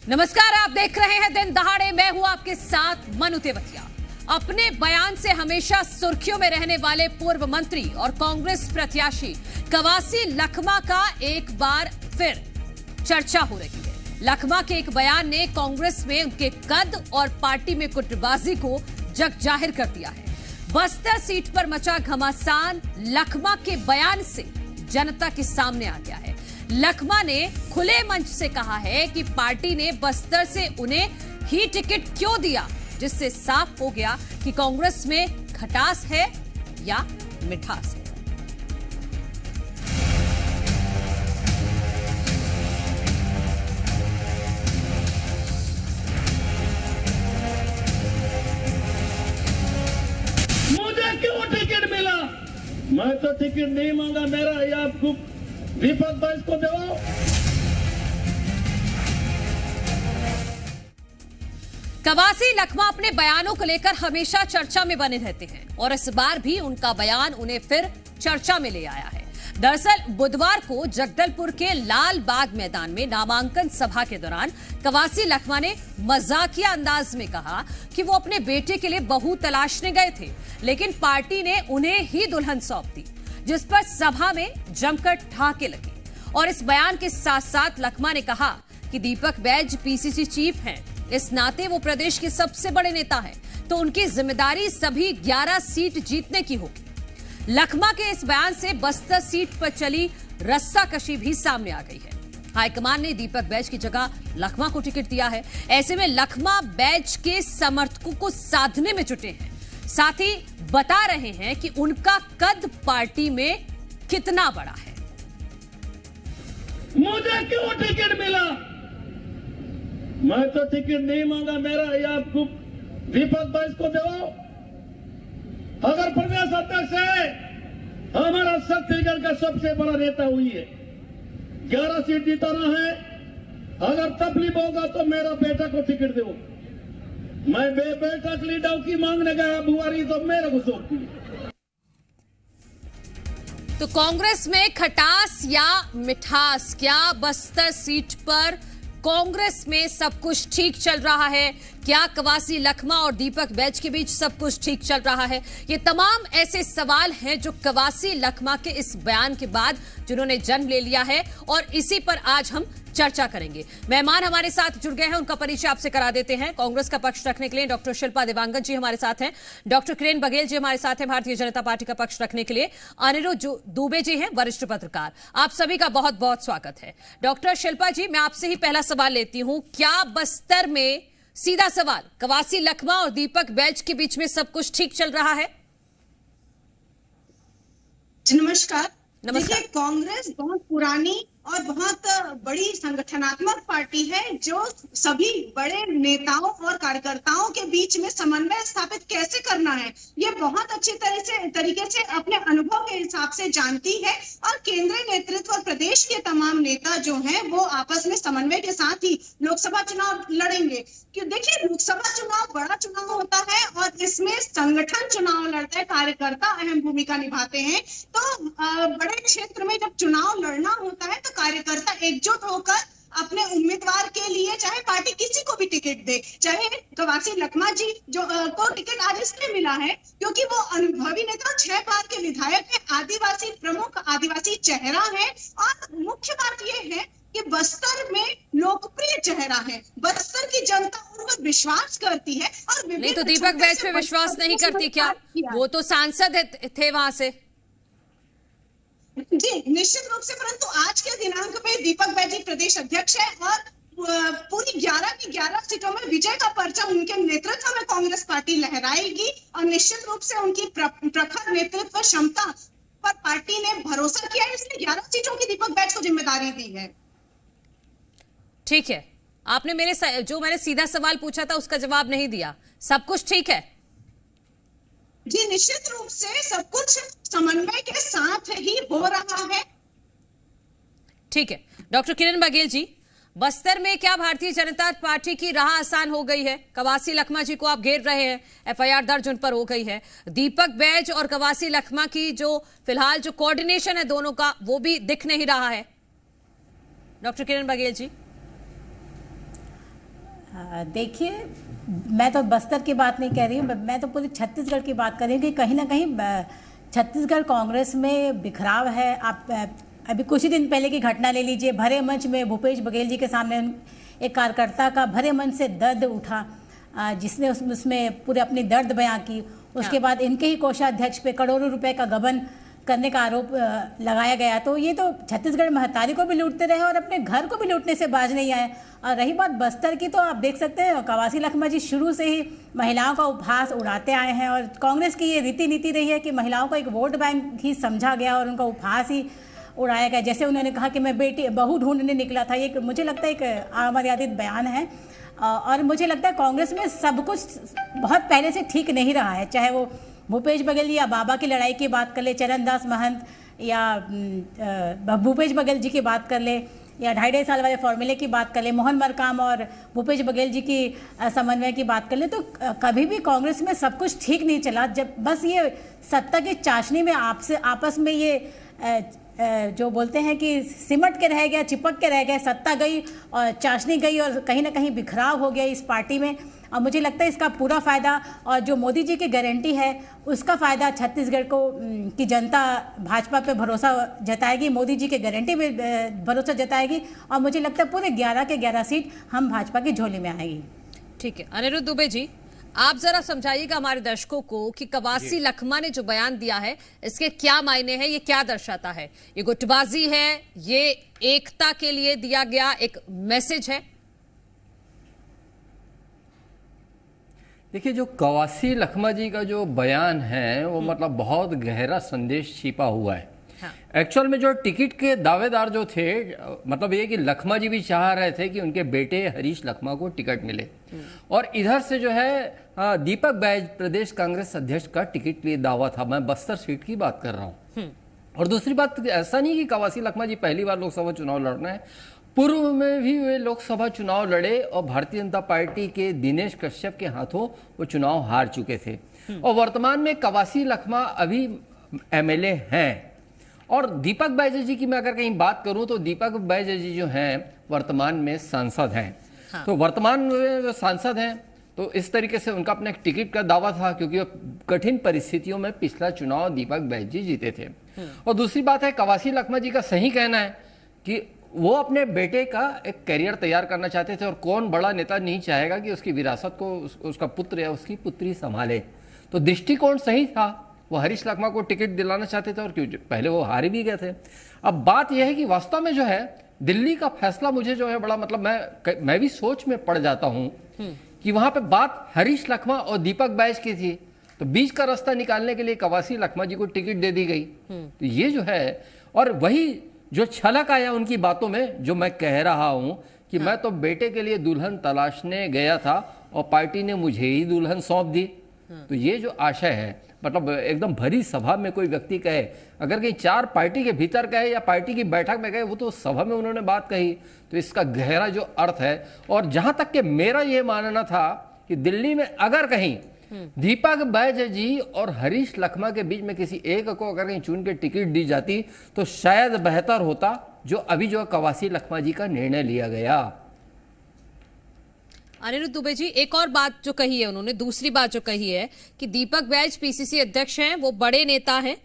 नमस्कार, आप देख रहे हैं दिन दहाड़े। मैं हूं आपके साथ मनु तेवतिया। अपने बयान से हमेशा सुर्खियों में रहने वाले पूर्व मंत्री और कांग्रेस प्रत्याशी कवासी लखमा का एक बार फिर चर्चा हो रही है। लखमा के एक बयान ने कांग्रेस में उनके कद और पार्टी में गुटबाजी को जग जाहिर कर दिया है। बस्तर सीट पर मचा घमासान लखमा के बयान से जनता के सामने आ गया है। लखमा ने खुले मंच से कहा है कि पार्टी ने बस्तर से उन्हें ही टिकट क्यों दिया, जिससे साफ हो गया कि कांग्रेस में खटास है या मिठास है। मुझे क्यों टिकट मिला? मैं तो टिकट नहीं मांगा, मेरा ये आपको दीपक बैज को दो। कवासी लखमा अपने बयानों को लेकर हमेशा चर्चा में बने रहते हैं और इस बार भी उनका बयान उन्हें फिर चर्चा में ले आया है। दरअसल बुधवार को जगदलपुर के लाल बाग मैदान में नामांकन सभा के दौरान कवासी लखमा ने मजाकिया अंदाज में कहा कि वो अपने बेटे के लिए बहू तलाशने गए थे, लेकिन पार्टी ने उन्हें ही दुल्हन सौंप दी, जिस पर सभा में जमकर ठहाके लगे। और इस बयान के साथ साथ लखमा ने कहा कि दीपक बैज पीसीसी चीफ हैं, इस नाते वो प्रदेश के सबसे बड़े नेता हैं, तो उनकी जिम्मेदारी सभी 11 सीट जीतने की होगी। लखमा के इस बयान से बस्तर सीट पर चली रस्साकशी भी सामने आ गई है। हाईकमान ने दीपक बैज की जगह लखमा को टिकट दिया है। ऐसे में लखमा बैज के समर्थकों को साधने में जुटे हैं, साथ ही बता रहे हैं कि उनका कद पार्टी में कितना बड़ा है। मुझे क्यों टिकट मिला? मैं तो टिकट नहीं मांगा, मेरा ये आपको दीपक बैज को दो। अगर प्रदेश अध्यक्ष है, हमारा छत्तीसगढ़ का सबसे बड़ा नेता हुई है, 11 सीट जीताना है। अगर तकलीफ होगा तो मेरा बेटा को टिकट दो। मैं बेटा के लिए डौकी मांगने गया बुआरी तो मेरे को सौंप दी। तो कांग्रेस में खटास या मिठास, क्या बस्तर सीट पर कांग्रेस में सब कुछ ठीक चल रहा है? क्या कवासी लखमा और दीपक बैज के बीच सब कुछ ठीक चल रहा है? ये तमाम ऐसे सवाल हैं जो कवासी लखमा के इस बयान के बाद जिन्होंने जन्म ले लिया है, और इसी पर आज हम चर्चा करेंगे। मेहमान हमारे साथ जुड़ गए हैं, उनका परिचय आपसे करा देते हैं। कांग्रेस का पक्ष रखने के लिए डॉक्टर शिल्पा देवांगन जी हमारे साथ हैं, डॉक्टर किरण बघेल जी हमारे साथ हैं भारतीय जनता पार्टी का पक्ष रखने के लिए, अनिरुद्ध दुबे जी हैं वरिष्ठ पत्रकार। आप सभी का बहुत बहुत स्वागत है। डॉक्टर शिल्पा जी, मैं आपसे ही पहला सवाल लेती हूं। क्या बस्तर में, सीधा सवाल, कवासी लखमा और दीपक बैज के बीच में सब कुछ ठीक चल रहा है? नमस्कार। नमस्कार। देखिए, कांग्रेस बहुत पुरानी और बहुत बड़ी संगठनात्मक पार्टी है जो सभी बड़े नेताओं और कार्यकर्ताओं के बीच में समन्वय स्थापित कैसे करना है ये बहुत अच्छी तरीके से अपने अनुभव के हिसाब से जानती है। और केंद्रीय नेतृत्व और प्रदेश के तमाम नेता जो हैं वो आपस में समन्वय के साथ ही लोकसभा चुनाव लड़ेंगे। क्यों, देखिए, लोकसभा चुनाव बड़ा चुनाव होता है और इसमें संगठन चुनाव लड़ता है, कार्यकर्ता अहम भूमिका निभाते हैं। तो बड़े क्षेत्र में जब चुनाव लड़ना होता है तो कार्यकर्ता एकजुट होकर अपने उम्मीदवार के लिए, चाहे पार्टी किसी को भी टिकट दे, चाहे कवासी लखमा जी जो को टिकट आज इसलिए मिला है क्योंकि वो अनुभवी नेता, 6 बार के विधायक है, आदिवासी प्रमुख, आदिवासी चेहरा है। और मुख्य बात ये है कि बस्तर में लोकप्रिय चेहरा है, बस्तर की जनता उन पर विश्वास करती है। और नहीं तो दीपक बैज पे विश्वास नहीं करती क्या? वो तो सांसद थे वहां से। जी निश्चित रूप से, परंतु आज के दिनांक में दीपक बैज जी प्रदेश अध्यक्ष है और पूरी 11 की 11 सीटों में विजय का परचम उनके नेतृत्व में कांग्रेस पार्टी लहराएगी। और निश्चित रूप से उनकी प्रखर नेतृत्व क्षमता पर पार्टी ने भरोसा किया है, इसलिए 11 सीटों की दीपक बैज को जिम्मेदारी दी है। ठीक है, आपने मैंने सीधा सवाल पूछा था उसका जवाब नहीं दिया। सब कुछ ठीक है? जी निश्चित रूप से सब कुछ समन्वय के साथ ही हो रहा है। ठीक है। डॉक्टर किरण बघेल जी, बस्तर में क्या भारतीय जनता पार्टी की राह आसान हो गई है? कवासी लखमा जी को आप घेर रहे हैं, एफआईआर दर्ज उन पर हो गई है। दीपक बैज और कवासी लखमा की जो फिलहाल जो कोऑर्डिनेशन है दोनों का, वो भी दिख नहीं रहा है। डॉक्टर किरण बघेल जी। देखिए, मैं तो बस्तर की बात नहीं कह रही हूँ, मैं तो पूरी छत्तीसगढ़ की बात कर रही हूँ कि कहीं ना कहीं छत्तीसगढ़ कांग्रेस में बिखराव है। आप अभी कुछ ही दिन पहले की घटना ले लीजिए, भरे मंच में भूपेश बघेल जी के सामने एक कार्यकर्ता का भरे मंच से दर्द उठा, जिसने उसमें पूरे अपनी दर्द बयां की। उसके बाद इनके ही कोषाध्यक्ष पे करोड़ों रुपए का गबन करने का आरोप लगाया गया। तो ये तो छत्तीसगढ़ महतारी को भी लूटते रहे और अपने घर को भी लूटने से बाज नहीं आए। और रही बात बस्तर की, तो आप देख सकते हैं कवासी लखमा जी शुरू से ही महिलाओं का उपहास उड़ाते आए हैं और कांग्रेस की ये रीति नीति रही है कि महिलाओं को एक वोट बैंक ही समझा गया और उनका उपहास ही उड़ाया गया। जैसे उन्होंने कहा कि मैं बहू ढूंढने निकला था, ये मुझे लगता है एक अमर्यादित बयान है। और मुझे लगता है कांग्रेस में सब कुछ बहुत पहले से ठीक नहीं रहा है, चाहे वो भूपेश बघेल या बाबा की लड़ाई की बात कर ले, चरणदास महंत या भूपेश बघेल जी की बात कर ले, या 2.5 साल वाले फॉर्मूले की बात कर ले, मोहन मरकाम और भूपेश बघेल जी की समन्वय की बात कर ले, तो कभी भी कांग्रेस में सब कुछ ठीक नहीं चला। जब बस ये सत्ता की चाशनी में आपस में ये जो बोलते हैं कि सिमट के रह गया, चिपक के रह गए, सत्ता गई और चाशनी गई और कहीं ना कहीं बिखराव हो गया इस पार्टी में। और मुझे लगता है इसका पूरा फ़ायदा, और जो मोदी जी की गारंटी है उसका फ़ायदा छत्तीसगढ़ को की जनता भाजपा पे भरोसा जताएगी, मोदी जी के गारंटी पे भरोसा जताएगी और मुझे लगता है पूरे 11 के 11 सीट हम भाजपा की झोली में आएगी। ठीक है, अनिरुद्ध दुबे जी, आप जरा समझाइएगा हमारे दर्शकों को कि कवासी लखमा ने जो बयान दिया है इसके क्या मायने हैं, ये क्या दर्शाता है? ये गुटबाजी है, ये एकता के लिए दिया गया एक मैसेज है? देखिए, जो कवासी लखमा जी का जो बयान है वो मतलब बहुत गहरा संदेश छिपा हुआ है। एक्चुअल में जो टिकट के दावेदार जो थे, मतलब ये कि लखमा जी भी चाह रहे थे कि उनके बेटे हरीश लखमा को टिकट मिले, और इधर से जो है दीपक बैज प्रदेश कांग्रेस अध्यक्ष का टिकट के लिए दावा था। मैं बस्तर सीट की बात कर रहा हूँ। और दूसरी बात, ऐसा नहीं कि कवासी लखमा जी पहली बार लोकसभा चुनाव लड़ रहे हैं, पूर्व में भी वे लोकसभा चुनाव लड़े और भारतीय जनता पार्टी के दिनेश कश्यप के हाथों वो चुनाव हार चुके थे। और वर्तमान में कवासी लखमा अभी एमएलए हैं। और दीपक बैज जी की मैं अगर कहीं बात करूं तो दीपक बैज जी जो हैं वर्तमान में सांसद हैं। हाँ। तो वर्तमान में जो सांसद हैं तो इस तरीके से उनका अपना एक टिकट का दावा था, क्योंकि कठिन परिस्थितियों में पिछला चुनाव दीपक बैज जी जीते थे। और दूसरी बात है, कवासी लखमा जी का सही कहना है कि वो अपने बेटे का एक करियर तैयार करना चाहते थे, और कौन बड़ा नेता नहीं चाहेगा कि उसकी विरासत को उसका पुत्र या उसकी पुत्री संभाले। तो दृष्टिकोण सही था, वो हरीश लखमा को टिकट दिलाना चाहते थे, और क्यों पहले वो हारे भी गए थे। अब बात यह है कि वास्तव में जो है दिल्ली का फैसला मुझे जो है बड़ा मतलब मैं भी सोच में पड़ जाता हूं कि वहां पे बात हरीश लखमा और दीपक बैज की थी, तो बीच का रास्ता निकालने के लिए कवासी लखमा जी को टिकट दे दी गई। तो ये जो है, और वही जो छलक आया उनकी बातों में जो मैं कह रहा हूं कि मैं तो बेटे के लिए दुल्हन तलाशने गया था और पार्टी ने मुझे ही दुल्हन सौंप दी। तो ये जो आशय है, मतलब एकदम भरी सभा में कोई व्यक्ति कहे, अगर कहीं 4 पार्टी के भीतर कहे या पार्टी की बैठक में कहे, वो तो सभा में उन्होंने बात कही, तो इसका गहरा जो अर्थ है। और जहां तक कि मेरा ये मानना था कि दिल्ली में अगर कहीं दीपक बैज जी और हरीश लखमा के बीच में किसी एक को अगर कहीं चुन के टिकट दी जाती तो शायद बेहतर होता, जो अभी जो कवासी लखमा जी का निर्णय लिया गया। अनिरुद्ध दुबे जी, एक और बात जो कही है उन्होंने, दूसरी बात जो कही है कि दीपक बैज पीसीसी अध्यक्ष हैं, वो बड़े नेता हैं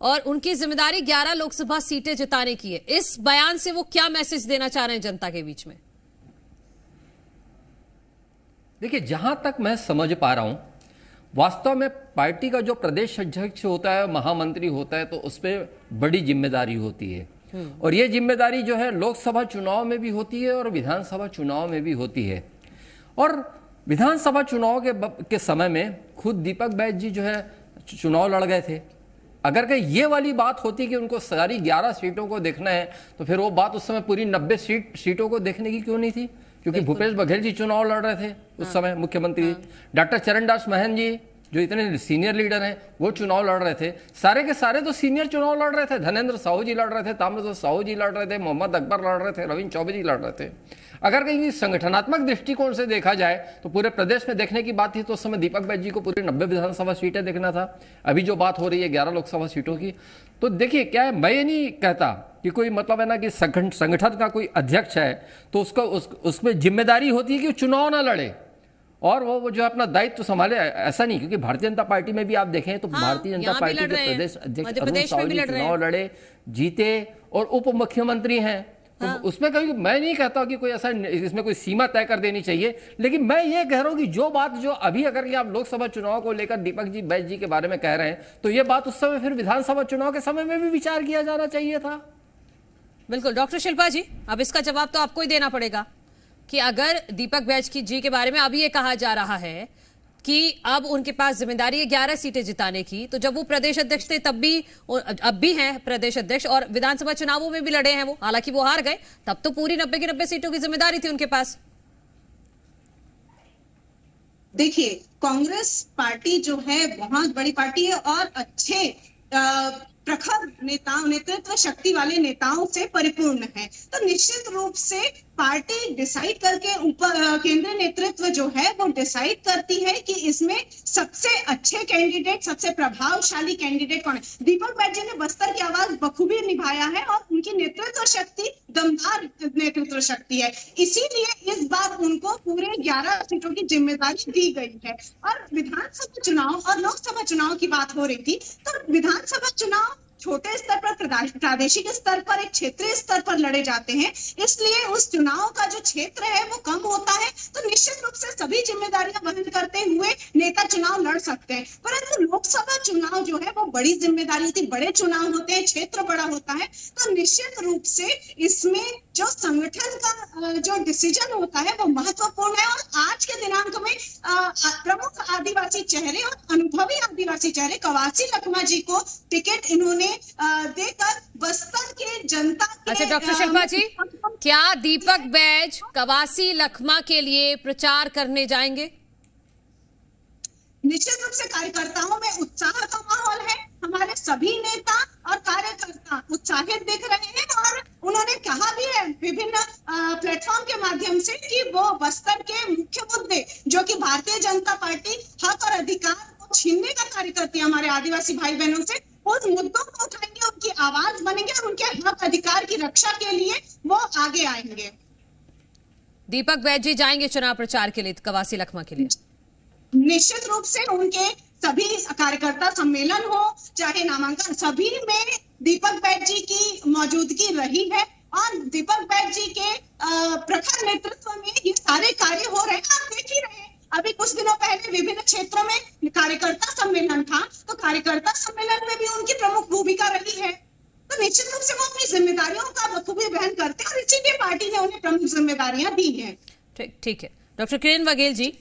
और उनकी जिम्मेदारी 11 लोकसभा सीटें जिताने की है। इस बयान से वो क्या मैसेज देना चाह रहे हैं जनता के बीच में? देखिए, जहां तक मैं समझ पा रहा हूं, वास्तव में पार्टी का जो प्रदेश अध्यक्ष होता है, महामंत्री होता है, तो उस पर बड़ी जिम्मेदारी होती है। और ये जिम्मेदारी जो है लोकसभा चुनाव में भी होती है और विधानसभा चुनाव में भी होती है। और विधानसभा चुनाव के समय में खुद दीपक बैज जी जो है चुनाव लड़ गए थे। अगर कहीं ये वाली बात होती कि उनको सारी 11 सीटों को देखना है, तो फिर वो बात उस समय पूरी 90 सीटों को देखने की क्यों नहीं थी? क्योंकि भूपेश बघेल जी चुनाव लड़ रहे थे उस समय मुख्यमंत्री। डॉक्टर चरणदास महंत जी जो इतने सीनियर लीडर हैं वो चुनाव लड़ रहे थे, सारे के सारे तो सीनियर चुनाव लड़ रहे थे। धनेंद्र साहू जी लड़ रहे थे, ताम्रध्वज साहू जी लड़ रहे थे, मोहम्मद अकबर लड़ रहे थे, रविंद्र चौबे जी लड़ रहे थे। अगर कहीं संगठनात्मक दृष्टिकोण से देखा जाए तो पूरे प्रदेश में देखने की बात थी तो उस समय दीपक बैज जी को पूरी 90 विधानसभा सीटें देखना था। अभी जो बात हो रही है 11 लोकसभा सीटों की, तो देखिए क्या है, मैं ये नहीं कहता कि कोई मतलब है ना कि संगठन का कोई अध्यक्ष है तो उसको उसमें जिम्मेदारी होती है कि वो चुनाव ना लड़े और वो जो अपना दायित्व संभाले, ऐसा नहीं। क्योंकि भारतीय जनता पार्टी में भी आप देखें तो भारतीय जनता पार्टी के प्रदेश अध्यक्ष अरुण साहू जी चुनाव लड़े, जीते और उप मुख्यमंत्री हैं। तो उसमें कभी मैं नहीं कहता कि कोई ऐसा इसमें कोई सीमा तय कर देनी चाहिए, लेकिन मैं ये कह रहा हूं कि जो बात जो अभी अगर ये आप लोकसभा चुनाव को लेकर दीपक जी बैज जी के बारे में कह रहे हैं तो ये बात उस समय फिर विधानसभा चुनाव के समय में भी विचार किया जाना चाहिए था। बिल्कुल डॉक्टर शिल्पा जी, अब इसका जवाब तो आपको ही देना पड़ेगा कि अगर दीपक बैज जी के बारे में अभी ये कहा जा रहा है कि अब उनके पास जिम्मेदारी है 11 सीटें जिताने की, तो जब वो प्रदेश अध्यक्ष थे तब भी, अब भी हैं प्रदेश अध्यक्ष और विधानसभा चुनावों में भी लड़े हैं वो, हालांकि वो हार गए, तब तो पूरी 90 की 90 सीटों की जिम्मेदारी थी उनके पास। देखिए, कांग्रेस पार्टी जो है बहुत बड़ी पार्टी है और अच्छे प्रखर नेताओं, नेतृत्व शक्ति वाले नेताओं से परिपूर्ण है। तो निश्चित रूप से पार्टी डिसाइड करके ऊपर केंद्रीय नेतृत्व जो है वो डिसाइड करती है कि इसमें सबसे अच्छे कैंडिडेट, सबसे प्रभावशाली कैंडिडेट कौन है। दीपक बैज जी ने बस्तर की आवाज बखूबी निभाया है और उनकी नेतृत्व शक्ति दमदार नेतृत्व शक्ति है, इसीलिए इस बार उनको पूरे 11 सीटों की जिम्मेदारी दी गई है। और विधानसभा चुनाव और लोकसभा चुनाव की बात हो रही थी, तो विधानसभा चुनाव छोटे स्तर पर, प्रादेशिक स्तर पर, एक क्षेत्रीय स्तर पर लड़े जाते हैं, इसलिए उस चुनाव का जो क्षेत्र है वो कम होता है। तो निश्चित रूप से सभी जिम्मेदारियां वहन करते हुए नेता चुनाव लड़ सकते हैं, परंतु लोकसभा चुनाव जो है वो बड़ी जिम्मेदारी थी, बड़े चुनाव होते हैं, क्षेत्र बड़ा होता है, तो निश्चित रूप से इसमें जो संगठन का जो डिसीजन होता है वो महत्वपूर्ण है। और आज के दिनांक में प्रमुख आदिवासी चेहरे और अनुभवी आदिवासी चेहरे कवासी लखमा जी को टिकट इन्होंने देकर बस्तर के जनता के। अच्छा डॉक्टर शिल्पा जी, क्या दीपक बैज कवासी लखमा के लिए प्रचार करने जाएंगे? निश्चित रूप से कार्यकर्ताओं में उत्साह का माहौल है, हमारे सभी नेता और कार्यकर्ता उत्साहित दिख रहे हैं और उन्होंने कहा भी है विभिन्न प्लेटफॉर्म के माध्यम से कि वो बस्तर के मुख्य मुद्दे जो कि भारतीय जनता पार्टी हक और अधिकार को छीनने का कार्य करती है हमारे आदिवासी भाई बहनों से, उस मुद्दों को उठाएंगे, उनकी आवाज बनेंगे और उनके हक अधिकार की रक्षा के लिए वो आगे आएंगे। दीपक बैज जी जाएंगे चुनाव प्रचार के लिए कवासी लखमा के लिए? निश्चित रूप से उनके सभी कार्यकर्ता सम्मेलन हो चाहे नामांकन, सभी में दीपक बैज जी की मौजूदगी रही है और दीपक बैज जी के प्रखर नेतृत्व में ये सारे कार्य हो रहे हैं। आप देख ही रहे हैं, अभी कुछ दिनों पहले विभिन्न क्षेत्रों में कार्यकर्ता सम्मेलन था, तो कार्यकर्ता सम्मेलन में भी उनकी प्रमुख भूमिका रही है। तो निश्चित रूप से वो अपनी जिम्मेदारियों का बखूबी वहन करते हैं और इसीलिए पार्टी ने उन्हें प्रमुख जिम्मेदारियां दी हैं। ठीक है। डॉक्टर किरण वघेल जी,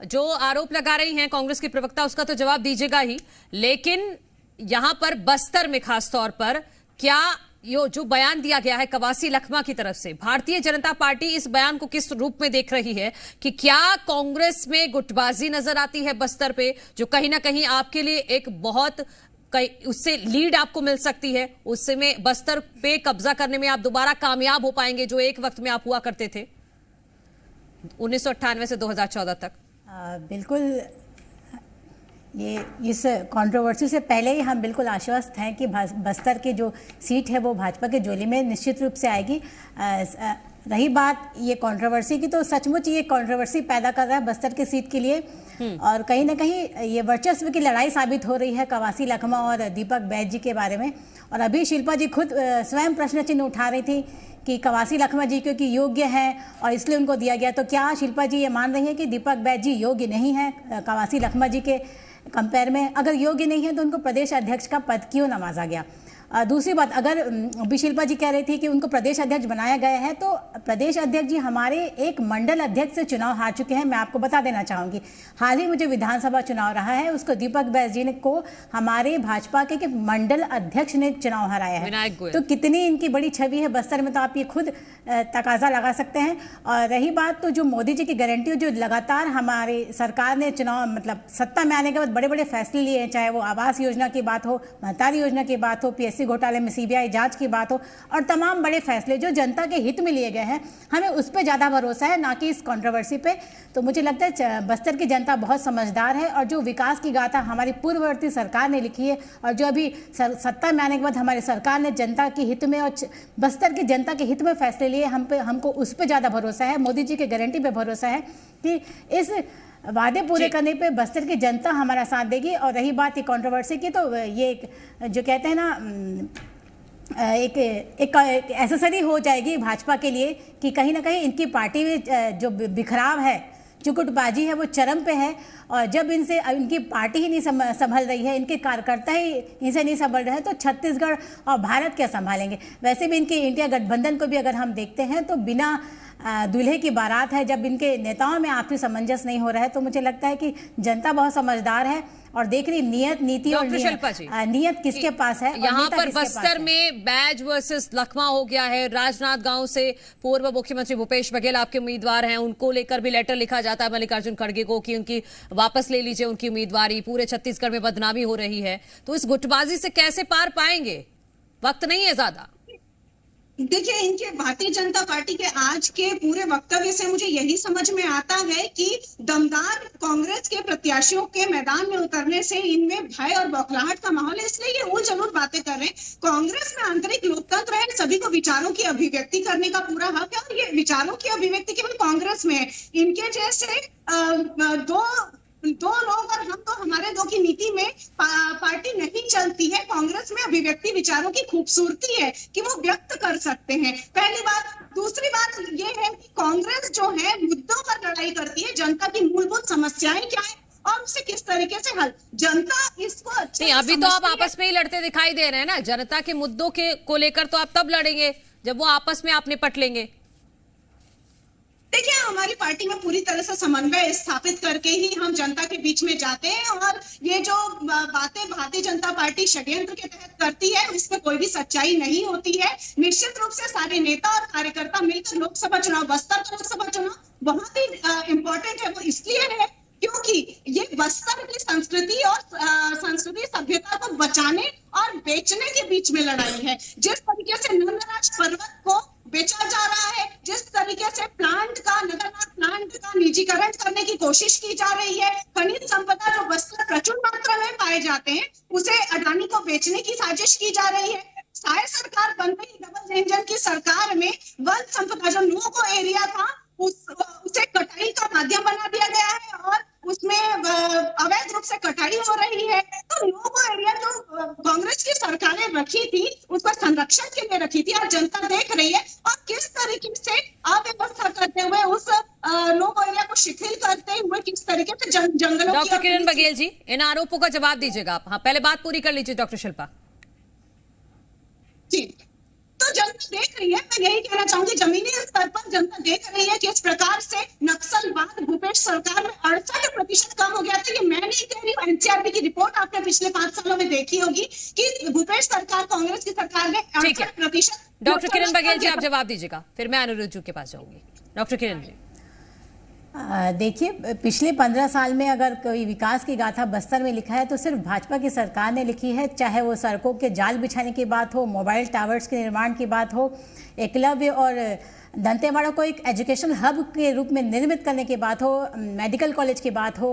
जो आरोप लगा रही हैं कांग्रेस की प्रवक्ता, उसका तो जवाब दीजिएगा ही, लेकिन यहां पर बस्तर में खास तौर पर क्या यो जो बयान दिया गया है कवासी लखमा की तरफ से, भारतीय जनता पार्टी इस बयान को किस रूप में देख रही है? कि क्या कांग्रेस में गुटबाजी नजर आती है बस्तर पे, जो कहीं ना कहीं आपके लिए एक बहुत उससे लीड आपको मिल सकती है, उससे में बस्तर पे कब्जा करने में आप दोबारा कामयाब हो पाएंगे जो एक वक्त में आप हुआ करते थे 1998 से 2014 तक? बिल्कुल, ये इस कंट्रोवर्सी से पहले ही हम बिल्कुल आश्वस्त हैं कि बस्तर की जो सीट है वो भाजपा के झोली में निश्चित रूप से आएगी। रही बात ये कंट्रोवर्सी की, तो सचमुच ये कंट्रोवर्सी पैदा कर रहा है बस्तर की सीट के लिए और कहीं ना कहीं ये वर्चस्व की लड़ाई साबित हो रही है कवासी लखमा और दीपक बैज जी के बारे में। और अभी शिल्पा जी खुद स्वयं प्रश्न चिन्ह उठा रही थी कि कवासी लखमा जी क्योंकि योग्य हैं और इसलिए उनको दिया गया, तो क्या शिल्पा जी ये मान रही हैं कि दीपक बैज जी योग्य नहीं हैं कवासी लखमा जी के कंपेयर में? अगर योग्य नहीं है तो उनको प्रदेश अध्यक्ष का पद क्यों नवाजा गया? दूसरी बात, अगर अभी शिल्पा जी कह रही थी कि उनको प्रदेश अध्यक्ष बनाया गया है, तो प्रदेश अध्यक्ष जी हमारे एक मंडल अध्यक्ष से चुनाव हार चुके हैं। मैं आपको बता देना चाहूँगी, हाल ही मुझे विधानसभा चुनाव रहा है, उसको दीपक बैस जी को हमारे भाजपा के मंडल अध्यक्ष ने चुनाव हराया है। तो कितनी इनकी बड़ी छवि है बस्तर में, तो आप ये खुद तकाजा लगा सकते हैं। और रही बात तो जो मोदी जी की गारंटी, जो लगातार हमारी सरकार ने चुनाव मतलब सत्ता में आने के बाद बड़े बड़े फैसले लिए हैं, चाहे वो आवास योजना की बात हो, महतारी योजना की बात हो, पीएससी घोटाले में सीबीआई जांच की बात हो, और तमाम बड़े फैसले जो जनता के हित में लिए गए हैं, हमें उस पर ज़्यादा भरोसा है, ना कि इस कंट्रोवर्सी पे। तो मुझे लगता है बस्तर की जनता बहुत समझदार है, और जो विकास की गाथा हमारी पूर्ववर्ती सरकार ने लिखी है, और जो अभी सत्ता में आने के बाद हमारी सरकार ने जनता के हित में और बस्तर की जनता के हित में फैसले लिए, हमको उस पर ज़्यादा भरोसा है, मोदी जी की गारंटी पे भरोसा है कि इस वादे पूरे करने पे बस्तर की जनता हमारा साथ देगी। और रही बात ये कंट्रोवर्सी की, तो ये जो कहते हैं ना, एक एसेसरी हो जाएगी भाजपा के लिए कि कहीं ना कहीं इनकी पार्टी में जो बिखराव है, चुकुटबाजी है, वो चरम पे है। और जब इनकी पार्टी ही नहीं संभल रही है, इनके कार्यकर्ता ही इनसे नहीं संभल रहे हैं, तो छत्तीसगढ़ और भारत क्या संभालेंगे। वैसे भी इनकी इंडिया गठबंधन को भी अगर हम देखते हैं तो बिना दूल्हे की बारात है, जब इनके नेताओं में आपसी सामंजस्य नहीं हो रहा है, तो मुझे लगता है कि जनता बहुत समझदार है और देख रही नियत, नीति और नियत किसके पास है। यहाँ पर बस्तर में बैज वर्सेस लखमा हो गया है। राजनांदगांव से पूर्व मुख्यमंत्री भूपेश बघेल आपके उम्मीदवार हैं, उनको लेकर भी लेटर लिखा जाता है मल्लिकार्जुन खड़गे को कि उनकी वापस ले लीजिए उनकी उम्मीदवारी, पूरे छत्तीसगढ़ में बदनामी हो रही है। तो इस गुटबाजी से कैसे पार पाएंगे? वक्त नहीं है ज्यादा। देखिए, इनके भारतीय जनता पार्टी के आज के पूरे वक्तव्य से मुझे यही समझ में आता है कि दमदार कांग्रेस के प्रत्याशियों के मैदान में उतरने से इनमें भय और बौखलाहट का माहौल है, इसलिए ये उल जलूल बातें कर रहे हैं। कांग्रेस में आंतरिक लोकतंत्र है, सभी को विचारों की अभिव्यक्ति करने का पूरा हक है, और ये विचारों की अभिव्यक्ति केवल कांग्रेस में है। इनके जैसे दो लोग और हम, तो हमारे दो की नीति में पार्टी नहीं चलती है। कांग्रेस में अभिव्यक्ति विचारों की खूबसूरती है कि वो व्यक्त कर सकते हैं, पहली बात। दूसरी बात ये है कि कांग्रेस जो है मुद्दों पर लड़ाई करती है, जनता की मूलभूत समस्याएं क्या है और उसे किस तरीके से हल, जनता इसको अच्छे नहीं, अभी तो आप आपस में ही लड़ते दिखाई दे रहे हैं ना। जनता के मुद्दों को लेकर तो आप तब लड़ेंगे जब वो आपस में आप निपट लेंगे। देखिए, हमारी पार्टी में पूरी तरह से समन्वय स्थापित करके ही हम जनता के बीच में जाते हैं, और ये जो बातें भारतीय जनता पार्टी षड्यंत्र के तहत करती है उसमें कोई भी सच्चाई नहीं होती है। निश्चित रूप से सारे नेता और कार्यकर्ता मिलकर लोकसभा चुनाव, बस्तर का लोकसभा चुनाव बहुत ही इंपॉर्टेंट है। वो इसलिए है क्योंकि ये बस्तर की संस्कृति और संस्कृति सभ्यता को बचाने और बेचने के बीच में लड़ाई है। जिस तरीके से नंदराज पर्वत को बेचा जा रहा है, जिस तरीके से नगरनाथ प्लांट का निजीकरण करने की कोशिश की जा रही है, खनिज संपदा जो बस्तर प्रचुर मात्रा में पाए जाते हैं उसे अडानी को बेचने की साजिश की जा रही है। साय सरकार बन गई, डबल इंजन की सरकार में वन संपदा जो नो-गो एरिया था उसे कटाई का माध्यम बना दिया गया है, और उसमें अवैध रूप से कटाई हो रही है। तो नो-गो एरिया जो कांग्रेस की सरकारें रखी थी उसको संरक्षण के लिए रखी थी, और जनता देख रही है और किस तरीके से अव्यवस्था करते हुए उस नो-गो एरिया को शिथिल करते हुए किस तरीके से जंगलों। डॉक्टर किरण बघेल जी, इन आरोपों का जवाब दीजिएगा आप। हाँ, पहले बात पूरी कर लीजिए डॉक्टर शिल्पा जी। तो जनता देख रही है, मैं यही कहना चाहूंगी, जमीनी स्तर पर जनता देख रही है कि इस प्रकार से नक्सलवाद भूपेश सरकार में 68% कम हो गया था। ये मैं नहीं कह रही हूँ, एनसीआरबी की रिपोर्ट आपने पिछले 5 सालों में देखी होगी कि भूपेश सरकार, कांग्रेस की सरकार ने 68%। डॉक्टर किरण बघेल जी, आप जवाब दीजिएगा, फिर मैं अनिरुद्ध के पास जाऊंगी। डॉक्टर किरण जी, देखिए, पिछले 15 साल में अगर कोई विकास की गाथा बस्तर में लिखा है तो सिर्फ भाजपा की सरकार ने लिखी है। चाहे वो सड़कों के जाल बिछाने की बात हो, मोबाइल टावर्स के निर्माण की बात हो, एकलव्य और दंतेवाड़ा को एक एजुकेशन हब के रूप में निर्मित करने की बात हो, मेडिकल कॉलेज की बात हो,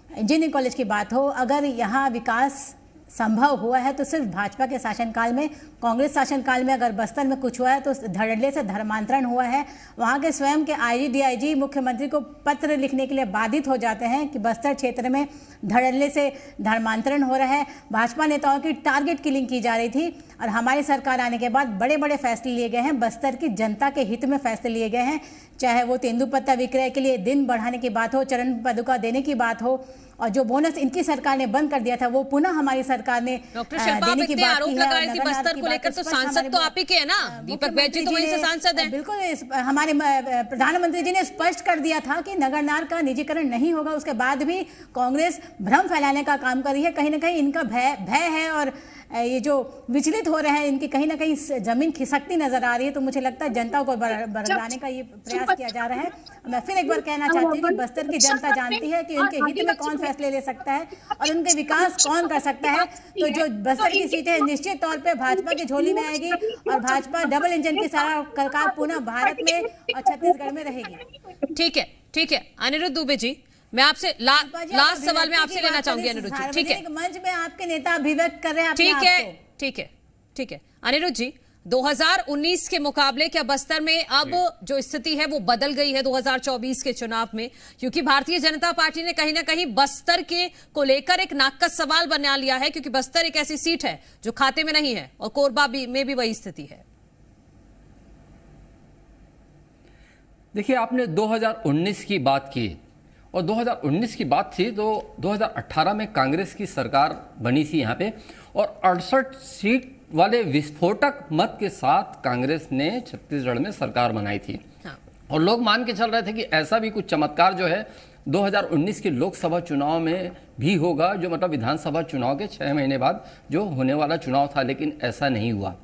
इंजीनियरिंग कॉलेज की बात हो। अगर यहाँ विकास संभव हुआ है तो सिर्फ भाजपा के शासनकाल में। कांग्रेस शासनकाल में अगर बस्तर में कुछ हुआ है तो धड़ल्ले से धर्मांतरण हुआ है। वहाँ के स्वयं के आईजी डीआईजी मुख्यमंत्री को पत्र लिखने के लिए बाधित हो जाते हैं कि बस्तर क्षेत्र में धड़ल्ले से धर्मांतरण हो रहा है। भाजपा नेताओं की टारगेट किलिंग की जा रही थी, और हमारी सरकार आने के बाद बड़े बड़े फैसले लिए गए हैं, बस्तर की जनता के हित में फैसले लिए गए हैं। चाहे वो तेंदुपत्ता विक्रय के लिए दिन बढ़ाने की बात हो, चरण पादुका देने की बात हो, और जो बोनस इनकी सरकार ने बंद कर दिया था वो पुनः हमारी सरकार ने डॉक्टर शिल्पा, आप इतने आरोप लगा रही थी बस्तर को लेकर, तो सांसद तो आप ही के हैं ना, दीपक बैज जी तो वहीं से सांसद हैं। बिल्कुल, हमारे प्रधानमंत्री जी ने स्पष्ट कर दिया था कि नगरनार का निजीकरण नहीं होगा। उसके बाद भी कांग्रेस भ्रम फैलाने का काम कर रही है। कहीं ना कहीं इनका भय है और ये जो विचलित हो रहे हैं, इनकी कहीं ना कहीं जमीन खिसकती नजर आ रही है। तो मुझे लगता है जनता को बरगलाने का ये प्रयास किया जा रहा है। मैं फिर एक बार कहना चाहती हूँ कि बस्तर की जनता जानती है कि उनके हित में कौन फैसले ले सकता है और उनके विकास कौन कर सकता है। तो जो बस्तर की सीट है निश्चित तौर पे भाजपा की झोली में आएगी और भाजपा डबल इंजन की सरकार पुनः भारत में और छत्तीसगढ़ में रहेगी। ठीक है अनिरुद्ध दुबे जी, मैं आपसे लास्ट सवाल में आपसे लेना चाहूंगी अनिरुद्ध जी। ठीक है, मंच में आपके नेता अभिव्यक्त कर रहे हैं। ठीक है अनिरुद्ध जी, 2019 के मुकाबले क्या बस्तर में अब जो स्थिति है वो बदल गई है 2024 के चुनाव में? क्योंकि भारतीय जनता पार्टी ने कहीं ना कहीं बस्तर के को लेकर एक नाक का सवाल बना लिया है, क्योंकि बस्तर एक ऐसी सीट है जो खाते में नहीं है और कोरबा में भी वही स्थिति है। देखिए, आपने 2019 की बात की और 2019 की बात थी तो 2018 में कांग्रेस की सरकार बनी थी यहाँ पे और 68 सीट वाले विस्फोटक मत के साथ कांग्रेस ने छत्तीसगढ़ में सरकार बनाई थी। हाँ। और लोग मान के चल रहे थे कि ऐसा भी कुछ चमत्कार जो है 2019 के लोकसभा चुनाव में भी होगा, जो मतलब विधानसभा चुनाव के 6 महीने बाद जो होने वाला चुनाव था, लेकिन ऐसा नहीं हुआ।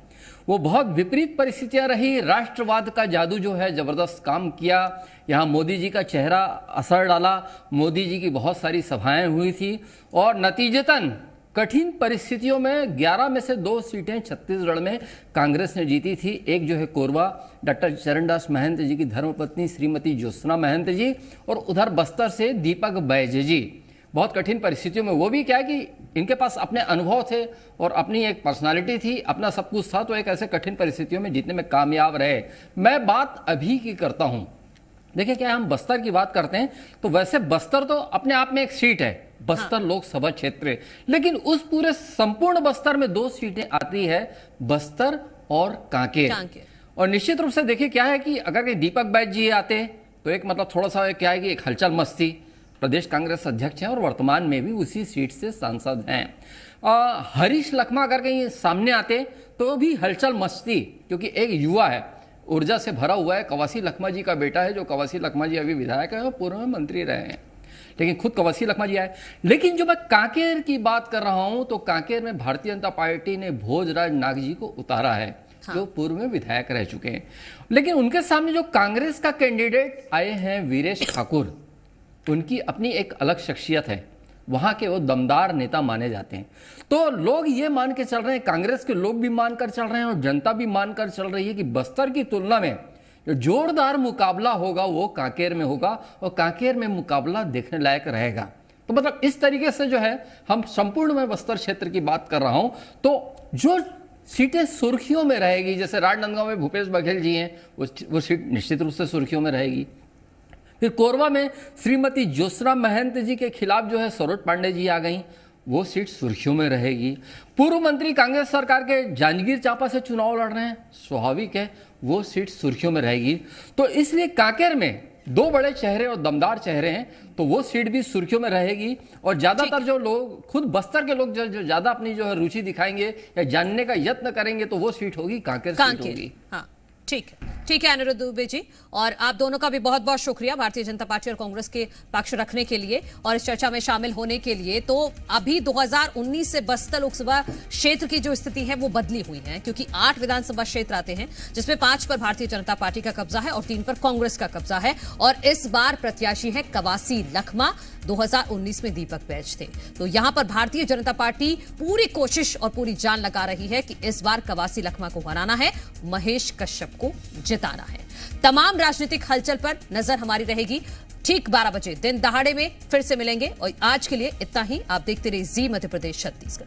वो बहुत विपरीत परिस्थितियां रही। राष्ट्रवाद का जादू जो है जबरदस्त काम किया। यहाँ मोदी जी का चेहरा असर डाला, मोदी जी की बहुत सारी सभाएं हुई थी और नतीजतन कठिन परिस्थितियों में 11 में से 2 सीटें छत्तीसगढ़ में कांग्रेस ने जीती थी। एक जो है कोरबा, डॉक्टर चरणदास महंत जी की धर्मपत्नी श्रीमती ज्योत्सना महंत जी, और उधर बस्तर से दीपक बैज जी। बहुत कठिन परिस्थितियों में, वो भी क्या है कि इनके पास अपने अनुभव थे और अपनी एक पर्सनालिटी थी, अपना सब कुछ था, तो एक ऐसे कठिन परिस्थितियों में जीतने में कामयाब रहे। मैं बात अभी की करता हूं। देखिए, क्या हम बस्तर की बात करते हैं तो वैसे बस्तर तो अपने आप में एक सीट है, बस्तर लोकसभा क्षेत्र, लेकिन उस पूरे संपूर्ण बस्तर में 2 सीटें आती है, बस्तर और कांकेर। और निश्चित रूप से देखिए क्या है कि अगर दीपक बैज जी आते तो एक मतलब थोड़ा सा क्या है कि एक हलचल मस्ती। प्रदेश कांग्रेस अध्यक्ष हैं और वर्तमान में भी उसी सीट से सांसद हैं। हरीश लखमा अगर कहीं सामने आते तो भी हलचल मस्ती, क्योंकि एक युवा है, ऊर्जा से भरा हुआ है। कवासी लखमा जी का बेटा है, जो कवासी लखमा जी अभी विधायक है और पूर्व में मंत्री रहे हैं, लेकिन खुद कवासी लखमा जी आए। लेकिन जो मैं कांकेर की बात कर रहा हूं तो कांकेर में भारतीय जनता पार्टी ने भोजराज नाग जी को उतारा है। हाँ। जो पूर्व में विधायक रह चुके हैं, लेकिन उनके सामने जो कांग्रेस का कैंडिडेट आए हैं वीरेश ठाकुर, उनकी अपनी एक अलग शख्सियत है, वहां के वो दमदार नेता माने जाते हैं। तो लोग ये मान के चल रहे हैं, कांग्रेस के लोग भी मानकर चल रहे हैं और जनता भी मानकर चल रही है कि बस्तर की तुलना में जो जोरदार मुकाबला होगा वो कांकेर में होगा और कांकेर में मुकाबला देखने लायक रहेगा। तो मतलब इस तरीके से जो है हम संपूर्ण में बस्तर क्षेत्र की बात कर रहा हूं, तो जो सीटें सुर्खियों में रहेगी, जैसे राजनांदगांव में भूपेश बघेल जी हैं, वो सीट निश्चित रूप से सुर्खियों में रहेगी। फिर कोरबा में श्रीमती ज्योत्सना महंत जी के खिलाफ जो है सरोज पांडे जी आ गई, वो सीट सुर्खियों में रहेगी। पूर्व मंत्री कांग्रेस सरकार के जांजगीर चांपा से चुनाव लड़ रहे हैं, स्वाभाविक है वो सीट सुर्खियों में रहेगी। तो इसलिए कांकेर में 2 बड़े चेहरे और दमदार चेहरे हैं, तो वो सीट भी सुर्खियों में रहेगी। और ज्यादातर जो लोग, खुद बस्तर के लोग जो ज्यादा अपनी जो है रुचि दिखाएंगे या जानने का यत्न करेंगे, तो वो सीट होगी कांकेर सीट होगी। हाँ, ठीक है अनिरुद्ध दुबे जी, और आप दोनों का भी बहुत बहुत शुक्रिया भारतीय जनता पार्टी और कांग्रेस के पक्ष रखने के लिए और इस चर्चा में शामिल होने के लिए। तो अभी 2019 से बस्तर लोकसभा क्षेत्र की जो स्थिति है वो बदली हुई है, क्योंकि 8 विधानसभा क्षेत्र आते हैं, जिसमें 5 पर भारतीय जनता पार्टी का कब्जा है और 3 पर कांग्रेस का कब्जा है। और इस बार प्रत्याशी है कवासी लखमा, 2019 में दीपक बैज थे। तो यहां पर भारतीय जनता पार्टी पूरी कोशिश और पूरी जान लगा रही है कि इस बार कवासी लखमा को हराना है, महेश कश्यप को जिताना है। तमाम राजनीतिक हलचल पर नजर हमारी रहेगी। ठीक 12 बजे दिन दहाड़े में फिर से मिलेंगे और आज के लिए इतना ही। आप देखते रहिए जी मध्य प्रदेश छत्तीसगढ़।